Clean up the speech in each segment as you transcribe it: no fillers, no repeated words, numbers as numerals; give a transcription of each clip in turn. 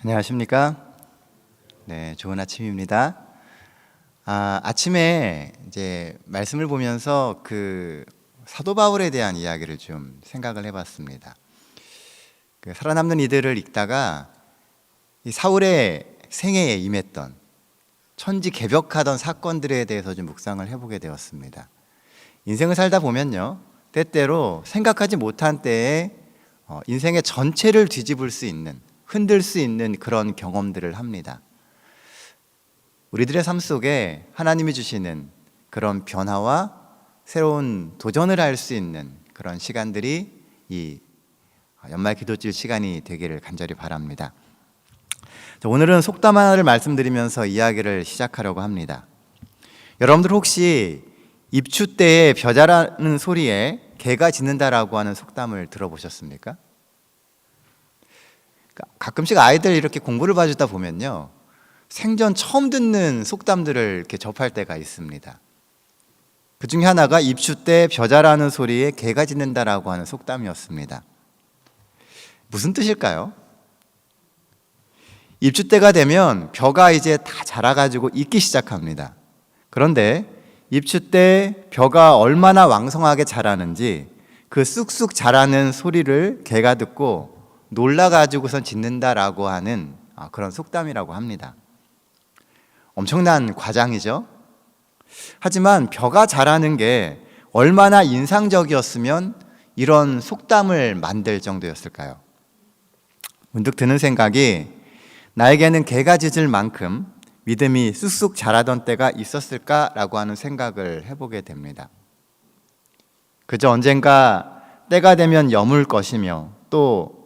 안녕하십니까? 네, 좋은 아침입니다. 아침에 이제 말씀을 보면서 사도 바울에 대한 이야기를 좀 생각을 해봤습니다. 살아남는 이들을 읽다가 이 사울의 생애에 임했던 천지개벽하던 사건들에 대해서 좀 묵상을 해보게 되었습니다. 인생을 살다 보면요, 때때로 생각하지 못한 때에 인생의 전체를 뒤집을 수 있는, 흔들 수 있는 그런 경험들을 합니다. 우리들의 삶 속에 하나님이 주시는 그런 변화와 새로운 도전을 할 수 있는 그런 시간들이 이 연말 기도질 시간이 되기를 간절히 바랍니다. 오늘은 속담 하나를 말씀드리면서 이야기를 시작하려고 합니다. 여러분들 혹시 입추 때에 벼자라는 소리에 개가 짖는다라고 하는 속담을 들어보셨습니까? 가끔씩 아이들 이렇게 공부를 봐주다 보면요, 생전 처음 듣는 속담들을 이렇게 접할 때가 있습니다. 그 중에 하나가 입추 때 벼자라는 소리에 개가 짖는다라고 하는 속담이었습니다. 무슨 뜻일까요? 입추 때가 되면 벼가 이제 다 자라가지고 익기 시작합니다. 그런데 입추 때 벼가 얼마나 왕성하게 자라는지 그 쑥쑥 자라는 소리를 개가 듣고 놀라가지고선 짖는다라고 하는 그런 속담이라고 합니다. 엄청난 과장이죠. 하지만 벼가 자라는 게 얼마나 인상적이었으면 이런 속담을 만들 정도였을까요? 문득 드는 생각이, 나에게는 개가 짖을 만큼 믿음이 쑥쑥 자라던 때가 있었을까라고 하는 생각을 해보게 됩니다. 그저 언젠가 때가 되면 여물 것이며 또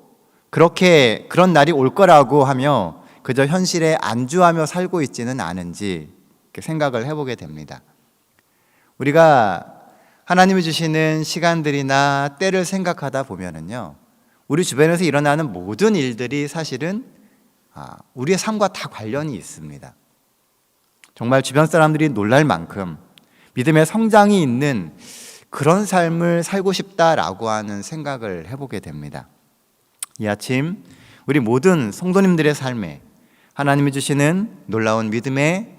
그런 날이 올 거라고 하며 그저 현실에 안주하며 살고 있지는 않은지 생각을 해보게 됩니다. 우리가 하나님이 주시는 시간들이나 때를 생각하다 보면은요, 우리 주변에서 일어나는 모든 일들이 사실은 우리의 삶과 다 관련이 있습니다. 정말 주변 사람들이 놀랄 만큼 믿음의 성장이 있는 그런 삶을 살고 싶다라고 하는 생각을 해보게 됩니다. 이 아침 우리 모든 성도님들의 삶에 하나님이 주시는 놀라운 믿음의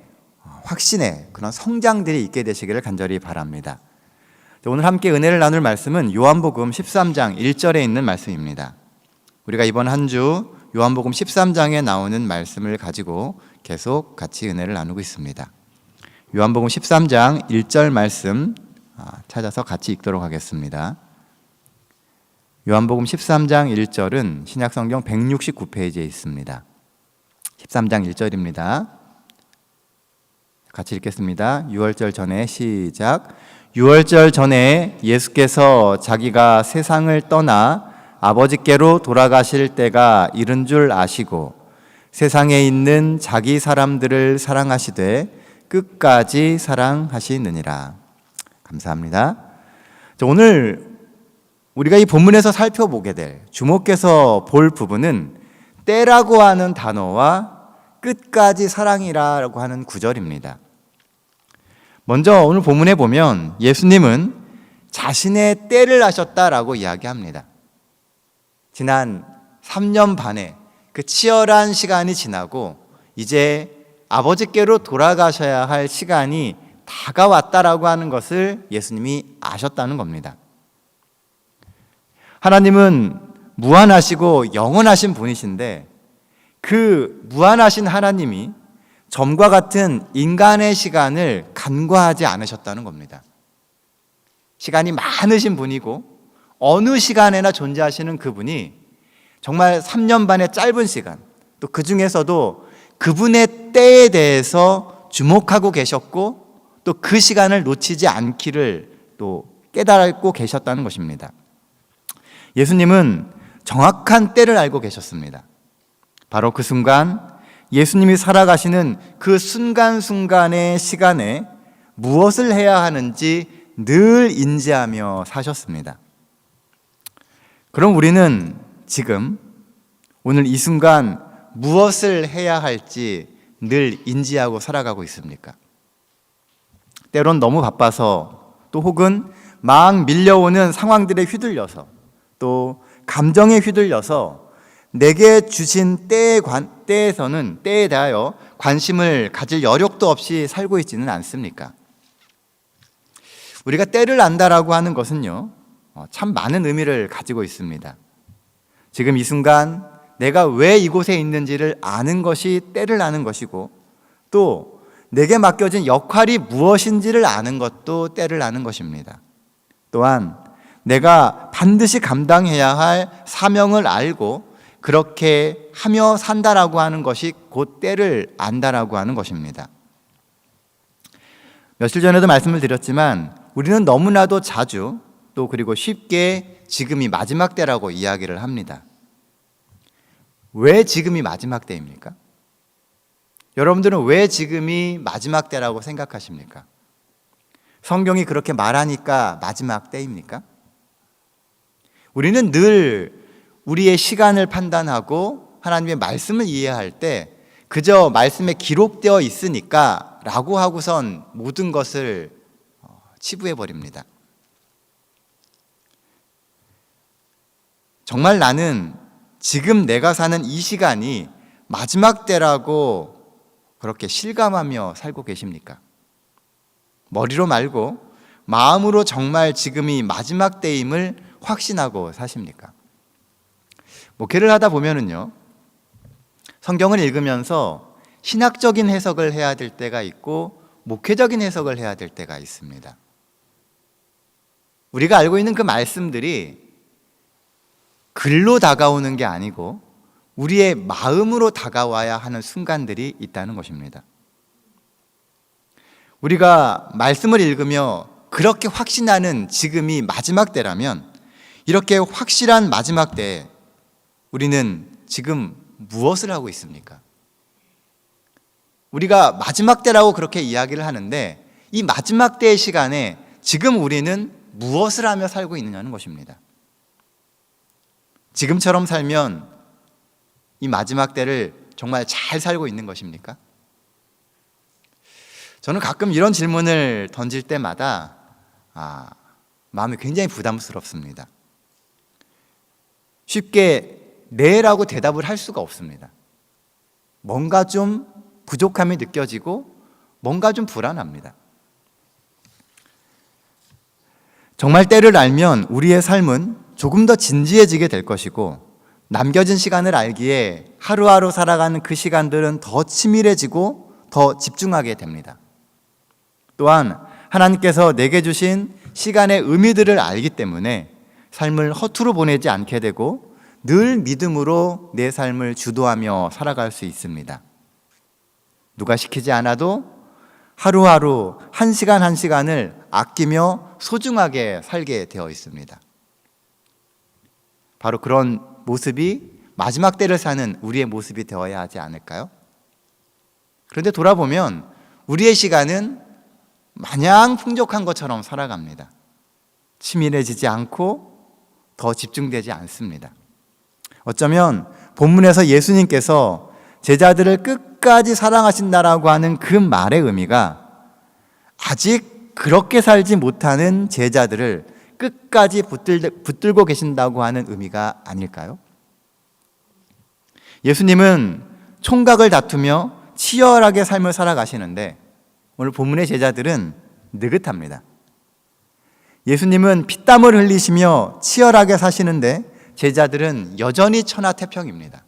확신의 그런 성장들이 있게 되시기를 간절히 바랍니다. 오늘 함께 은혜를 나눌 말씀은 요한복음 13장 1절에 있는 말씀입니다. 우리가 이번 한 주 요한복음 13장에 나오는 말씀을 가지고 계속 같이 은혜를 나누고 있습니다. 요한복음 13장 1절 말씀 찾아서 같이 읽도록 하겠습니다. 요한복음 13장 1절은 신약성경 169페이지에 있습니다. 13장 1절입니다. 같이 읽겠습니다. 6월절 전에 시작. 6월절 전에 예수께서 자기가 세상을 떠나 아버지께로 돌아가실 때가 이른 줄 아시고 세상에 있는 자기 사람들을 사랑하시되 끝까지 사랑하시느니라. 감사합니다. 오늘 우리가 이 본문에서 살펴보게 될, 주목해서 볼 부분은 때라고 하는 단어와 끝까지 사랑이라고 하는 구절입니다. 먼저 오늘 본문에 보면 예수님은 자신의 때를 아셨다라고 이야기합니다. 지난 3년 반의 그 치열한 시간이 지나고 이제 아버지께로 돌아가셔야 할 시간이 다가왔다라고 하는 것을 예수님이 아셨다는 겁니다. 하나님은 무한하시고 영원하신 분이신데 그 무한하신 하나님이 점과 같은 인간의 시간을 간과하지 않으셨다는 겁니다. 시간이 많으신 분이고 어느 시간에나 존재하시는 그분이 정말 3년 반의 짧은 시간, 또 그 중에서도 그분의 때에 대해서 주목하고 계셨고 또 그 시간을 놓치지 않기를 또 깨달고 계셨다는 것입니다. 예수님은 정확한 때를 알고 계셨습니다. 바로 그 순간, 예수님이 살아가시는 그 순간순간의 시간에 무엇을 해야 하는지 늘 인지하며 사셨습니다. 그럼 우리는 지금 오늘 이 순간 무엇을 해야 할지 늘 인지하고 살아가고 있습니까? 때론 너무 바빠서, 또 혹은 막 밀려오는 상황들에 휘둘려서, 또 감정에 휘둘려서 내게 주신 때에서는 때에 대하여 관심을 가질 여력도 없이 살고 있지는 않습니까? 우리가 때를 안다라고 하는 것은요, 참 많은 의미를 가지고 있습니다. 지금 이 순간 내가 왜 이곳에 있는지를 아는 것이 때를 아는 것이고, 또 내게 맡겨진 역할이 무엇인지를 아는 것도 때를 아는 것입니다. 또한 내가 반드시 감당해야 할 사명을 알고 그렇게 하며 산다라고 하는 것이 곧 때를 안다라고 하는 것입니다. 며칠 전에도 말씀을 드렸지만 우리는 너무나도 자주 또 그리고 쉽게 지금이 마지막 때라고 이야기를 합니다. 왜 지금이 마지막 때입니까? 여러분들은 왜 지금이 마지막 때라고 생각하십니까? 성경이 그렇게 말하니까 마지막 때입니까? 우리는 늘 우리의 시간을 판단하고 하나님의 말씀을 이해할 때 그저 말씀에 기록되어 있으니까 라고 하고선 모든 것을 치부해 버립니다. 정말 나는 지금 내가 사는 이 시간이 마지막 때라고 그렇게 실감하며 살고 계십니까? 머리로 말고 마음으로 정말 지금이 마지막 때임을 확신하고 사십니까? 목회를 하다 보면은요, 성경을 읽으면서 신학적인 해석을 해야 될 때가 있고 목회적인 해석을 해야 될 때가 있습니다. 우리가 알고 있는 그 말씀들이 글로 다가오는 게 아니고 우리의 마음으로 다가와야 하는 순간들이 있다는 것입니다. 우리가 말씀을 읽으며 그렇게 확신하는 지금이 마지막 때라면 이렇게 확실한 마지막 때에 우리는 지금 무엇을 하고 있습니까? 우리가 마지막 때라고 그렇게 이야기를 하는데 이 마지막 때의 시간에 지금 우리는 무엇을 하며 살고 있느냐는 것입니다. 지금처럼 살면 이 마지막 때를 정말 잘 살고 있는 것입니까? 저는 가끔 이런 질문을 던질 때마다 마음이 굉장히 부담스럽습니다. 쉽게 네라고 대답을 할 수가 없습니다. 뭔가 좀 부족함이 느껴지고 뭔가 좀 불안합니다. 정말 때를 알면 우리의 삶은 조금 더 진지해지게 될 것이고 남겨진 시간을 알기에 하루하루 살아가는 그 시간들은 더 치밀해지고 더 집중하게 됩니다. 또한 하나님께서 내게 주신 시간의 의미들을 알기 때문에 삶을 허투루 보내지 않게 되고 늘 믿음으로 내 삶을 주도하며 살아갈 수 있습니다. 누가 시키지 않아도 하루하루 한 시간 한 시간을 아끼며 소중하게 살게 되어 있습니다. 바로 그런 모습이 마지막 때를 사는 우리의 모습이 되어야 하지 않을까요? 그런데 돌아보면 우리의 시간은 마냥 풍족한 것처럼 살아갑니다. 치밀해지지 않고 더 집중되지 않습니다. 어쩌면 본문에서 예수님께서 제자들을 끝까지 사랑하신다라고 하는 그 말의 의미가 아직 그렇게 살지 못하는 제자들을 끝까지 붙들고 계신다고 하는 의미가 아닐까요? 예수님은 총각을 다투며 치열하게 삶을 살아가시는데 오늘 본문의 제자들은 느긋합니다. 예수님은 피땀을 흘리시며 치열하게 사시는데 제자들은 여전히 천하태평입니다.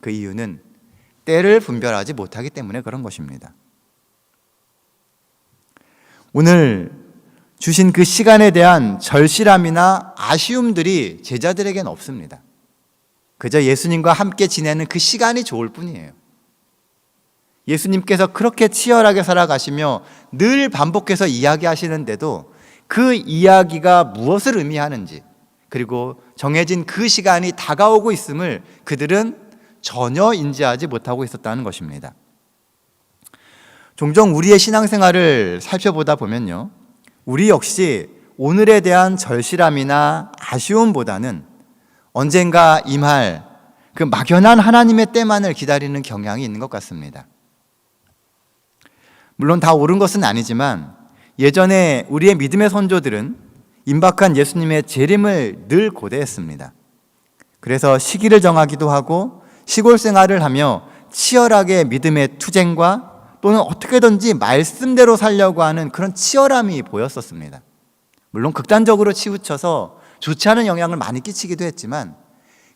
그 이유는 때를 분별하지 못하기 때문에 그런 것입니다. 오늘 주신 그 시간에 대한 절실함이나 아쉬움들이 제자들에겐 없습니다. 그저 예수님과 함께 지내는 그 시간이 좋을 뿐이에요. 예수님께서 그렇게 치열하게 살아가시며 늘 반복해서 이야기하시는데도 그 이야기가 무엇을 의미하는지 그리고 정해진 그 시간이 다가오고 있음을 그들은 전혀 인지하지 못하고 있었다는 것입니다. 종종 우리의 신앙생활을 살펴보다 보면요, 우리 역시 오늘에 대한 절실함이나 아쉬움보다는 언젠가 임할 그 막연한 하나님의 때만을 기다리는 경향이 있는 것 같습니다. 물론 다 옳은 것은 아니지만 예전에 우리의 믿음의 선조들은 임박한 예수님의 재림을 늘 고대했습니다. 그래서 시기를 정하기도 하고 시골 생활을 하며 치열하게 믿음의 투쟁과 또는 어떻게든지 말씀대로 살려고 하는 그런 치열함이 보였었습니다. 물론 극단적으로 치우쳐서 좋지 않은 영향을 많이 끼치기도 했지만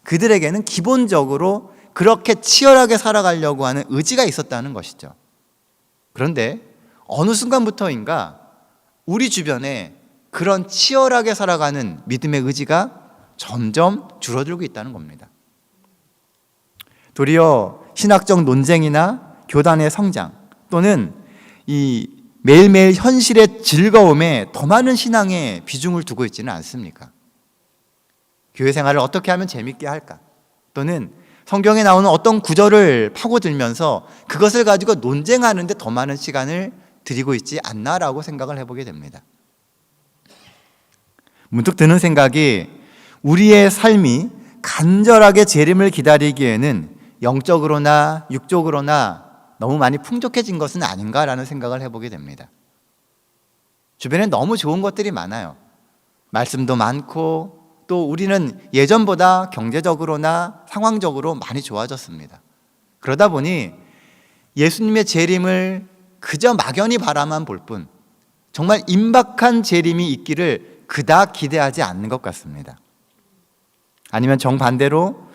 그들에게는 기본적으로 그렇게 치열하게 살아가려고 하는 의지가 있었다는 것이죠. 그런데 어느 순간부터인가 우리 주변에 그런 치열하게 살아가는 믿음의 의지가 점점 줄어들고 있다는 겁니다. 도리어 신학적 논쟁이나 교단의 성장 또는 이 매일매일 현실의 즐거움에 더 많은 신앙에 비중을 두고 있지는 않습니까? 교회 생활을 어떻게 하면 재밌게 할까? 또는 성경에 나오는 어떤 구절을 파고들면서 그것을 가지고 논쟁하는 데 더 많은 시간을 들이고 있지 않나라고 생각을 해보게 됩니다. 문득 드는 생각이 우리의 삶이 간절하게 재림을 기다리기에는 영적으로나 육적으로나 너무 많이 풍족해진 것은 아닌가라는 생각을 해보게 됩니다. 주변에 너무 좋은 것들이 많아요. 말씀도 많고 또 우리는 예전보다 경제적으로나 상황적으로 많이 좋아졌습니다. 그러다 보니 예수님의 재림을 그저 막연히 바라만 볼 뿐 정말 임박한 재림이 있기를 그닥 기대하지 않는 것 같습니다. 아니면 정반대로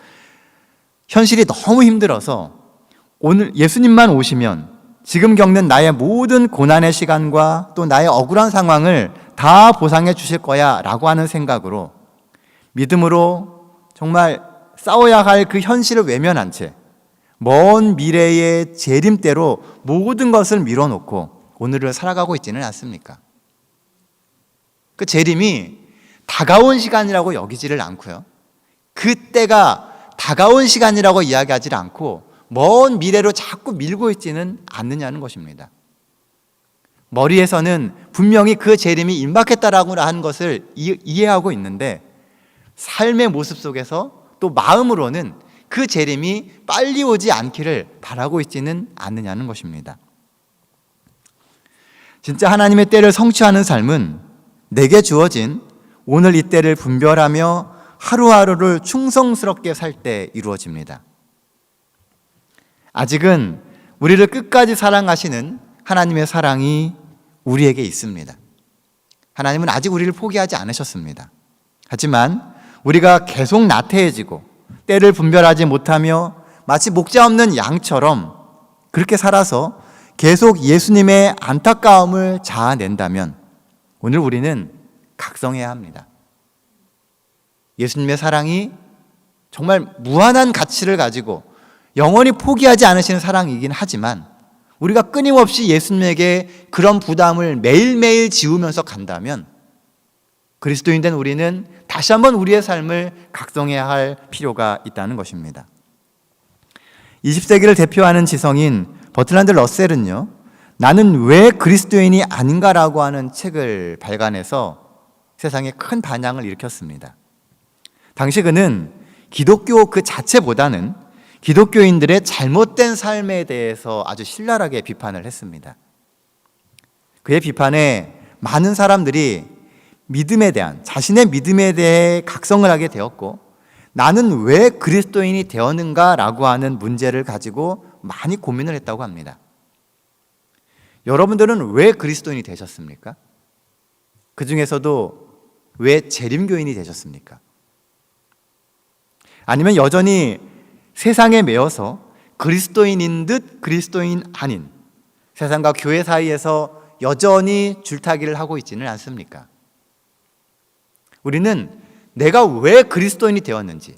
현실이 너무 힘들어서 오늘 예수님만 오시면 지금 겪는 나의 모든 고난의 시간과 또 나의 억울한 상황을 다 보상해 주실 거야 라고 하는 생각으로 믿음으로 정말 싸워야 할 그 현실을 외면한 채 먼 미래의 재림대로 모든 것을 밀어놓고 오늘을 살아가고 있지는 않습니까? 그 재림이 다가온 시간이라고 여기지를 않고요. 그때가 다가온 시간이라고 이야기하지 않고 먼 미래로 자꾸 밀고 있지는 않느냐는 것입니다. 머리에서는 분명히 그 재림이 임박했다라고 하는 것을 이해하고 있는데 삶의 모습 속에서 또 마음으로는 그 재림이 빨리 오지 않기를 바라고 있지는 않느냐는 것입니다. 진짜 하나님의 때를 성취하는 삶은 내게 주어진 오늘 이 때를 분별하며 하루하루를 충성스럽게 살 때 이루어집니다. 아직은 우리를 끝까지 사랑하시는 하나님의 사랑이 우리에게 있습니다. 하나님은 아직 우리를 포기하지 않으셨습니다. 하지만 우리가 계속 나태해지고 때를 분별하지 못하며 마치 목자 없는 양처럼 그렇게 살아서 계속 예수님의 안타까움을 자아낸다면 오늘 우리는 각성해야 합니다. 예수님의 사랑이 정말 무한한 가치를 가지고 영원히 포기하지 않으시는 사랑이긴 하지만 우리가 끊임없이 예수님에게 그런 부담을 매일매일 지우면서 간다면 그리스도인 된 우리는 다시 한번 우리의 삶을 각성해야 할 필요가 있다는 것입니다. 20세기를 대표하는 지성인 버트란드 러셀은요, 나는 왜 그리스도인이 아닌가라고 하는 책을 발간해서 세상에 큰 반향을 일으켰습니다. 당시 그는 기독교 그 자체보다는 기독교인들의 잘못된 삶에 대해서 아주 신랄하게 비판을 했습니다. 그의 비판에 많은 사람들이 믿음에 대한, 자신의 믿음에 대해 각성을 하게 되었고 나는 왜 그리스도인이 되었는가라고 하는 문제를 가지고 많이 고민을 했다고 합니다. 여러분들은 왜 그리스도인이 되셨습니까? 그 중에서도 왜 재림교인이 되셨습니까? 아니면 여전히 세상에 매여서 그리스도인인 듯 그리스도인 아닌 세상과 교회 사이에서 여전히 줄타기를 하고 있지는 않습니까? 우리는 내가 왜 그리스도인이 되었는지,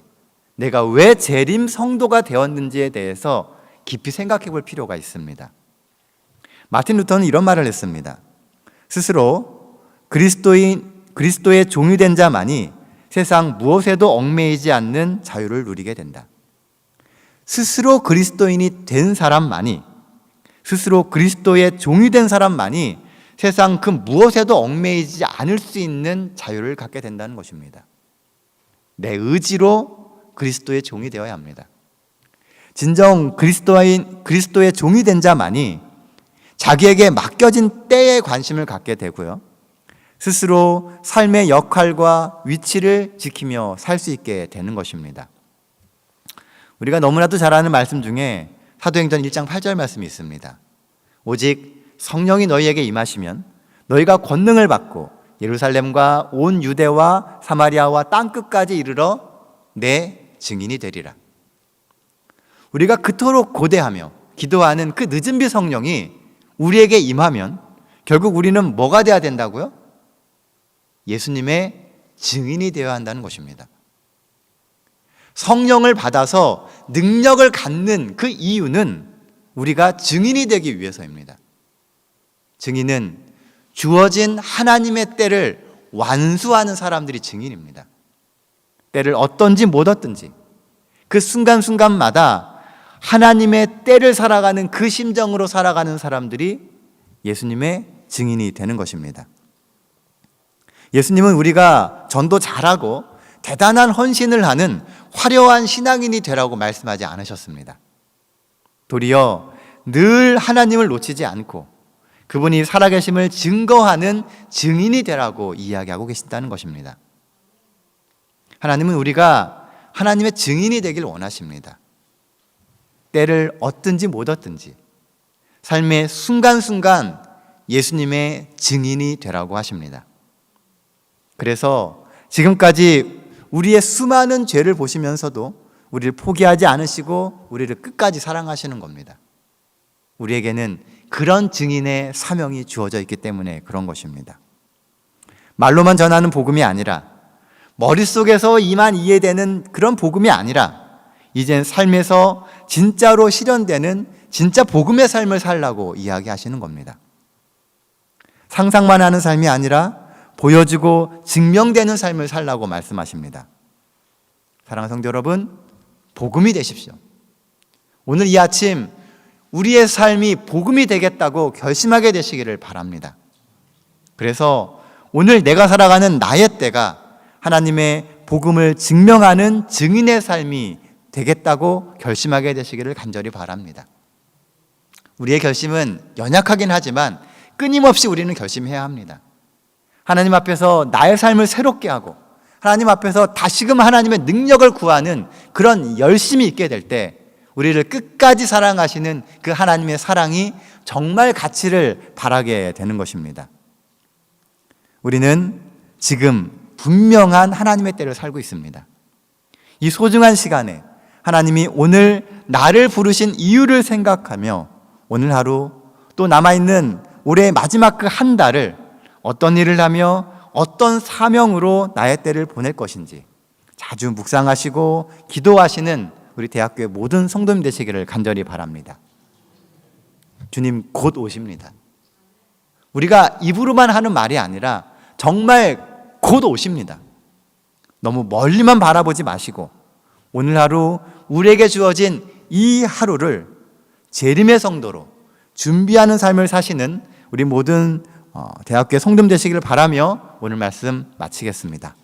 내가 왜 재림 성도가 되었는지에 대해서 깊이 생각해 볼 필요가 있습니다. 마틴 루터는 이런 말을 했습니다. 스스로 그리스도의 종이 된 자만이 세상 무엇에도 얽매이지 않는 자유를 누리게 된다. 스스로 그리스도인이 된 사람만이, 스스로 그리스도의 종이 된 사람만이 세상 그 무엇에도 얽매이지 않을 수 있는 자유를 갖게 된다는 것입니다. 내 의지로 그리스도의 종이 되어야 합니다. 진정 그리스도의 종이 된 자만이 자기에게 맡겨진 때에 관심을 갖게 되고요. 스스로 삶의 역할과 위치를 지키며 살 수 있게 되는 것입니다. 우리가 너무나도 잘 아는 말씀 중에 사도행전 1장 8절 말씀이 있습니다. 오직 성령이 너희에게 임하시면 너희가 권능을 받고 예루살렘과 온 유대와 사마리아와 땅끝까지 이르러 내 증인이 되리라. 우리가 그토록 고대하며 기도하는 그 늦은 비 성령이 우리에게 임하면 결국 우리는 뭐가 돼야 된다고요? 예수님의 증인이 되어야 한다는 것입니다. 성령을 받아서 능력을 갖는 그 이유는 우리가 증인이 되기 위해서입니다. 증인은 주어진 하나님의 때를 완수하는 사람들이 증인입니다. 때를 얻든지 못 얻든지 그 순간순간마다 하나님의 때를 살아가는 그 심정으로 살아가는 사람들이 예수님의 증인이 되는 것입니다. 예수님은 우리가 전도 잘하고 대단한 헌신을 하는 화려한 신앙인이 되라고 말씀하지 않으셨습니다. 도리어 늘 하나님을 놓치지 않고 그분이 살아계심을 증거하는 증인이 되라고 이야기하고 계신다는 것입니다. 하나님은 우리가 하나님의 증인이 되길 원하십니다. 때를 얻든지 못 얻든지 삶의 순간순간 예수님의 증인이 되라고 하십니다. 그래서 지금까지 우리의 수많은 죄를 보시면서도 우리를 포기하지 않으시고 우리를 끝까지 사랑하시는 겁니다. 우리에게는 그런 증인의 사명이 주어져 있기 때문에 그런 것입니다. 말로만 전하는 복음이 아니라 머릿속에서 이만 이해되는 그런 복음이 아니라 이젠 삶에서 진짜로 실현되는 진짜 복음의 삶을 살라고 이야기하시는 겁니다. 상상만 하는 삶이 아니라 보여지고 증명되는 삶을 살라고 말씀하십니다. 사랑하는 성도 여러분, 복음이 되십시오. 오늘 이 아침 우리의 삶이 복음이 되겠다고 결심하게 되시기를 바랍니다. 그래서 오늘 내가 살아가는 나의 때가 하나님의 복음을 증명하는 증인의 삶이 되겠다고 결심하게 되시기를 간절히 바랍니다. 우리의 결심은 연약하긴 하지만 끊임없이 우리는 결심해야 합니다. 하나님 앞에서 나의 삶을 새롭게 하고 하나님 앞에서 다시금 하나님의 능력을 구하는 그런 열심이 있게 될 때 우리를 끝까지 사랑하시는 그 하나님의 사랑이 정말 가치를 발하게 되는 것입니다. 우리는 지금 분명한 하나님의 때를 살고 있습니다. 이 소중한 시간에 하나님이 오늘 나를 부르신 이유를 생각하며 오늘 하루 또 남아있는 올해의 마지막 그 한 달을 어떤 일을 하며 어떤 사명으로 나의 때를 보낼 것인지 자주 묵상하시고 기도하시는 우리 대학교의 모든 성도님 되시기를 간절히 바랍니다. 주님 곧 오십니다. 우리가 입으로만 하는 말이 아니라 정말 곧 오십니다. 너무 멀리만 바라보지 마시고 오늘 하루 우리에게 주어진 이 하루를 재림의 성도로 준비하는 삶을 사시는 우리 모든 대학교의 성도님 되시기를 바라며 오늘 말씀 마치겠습니다.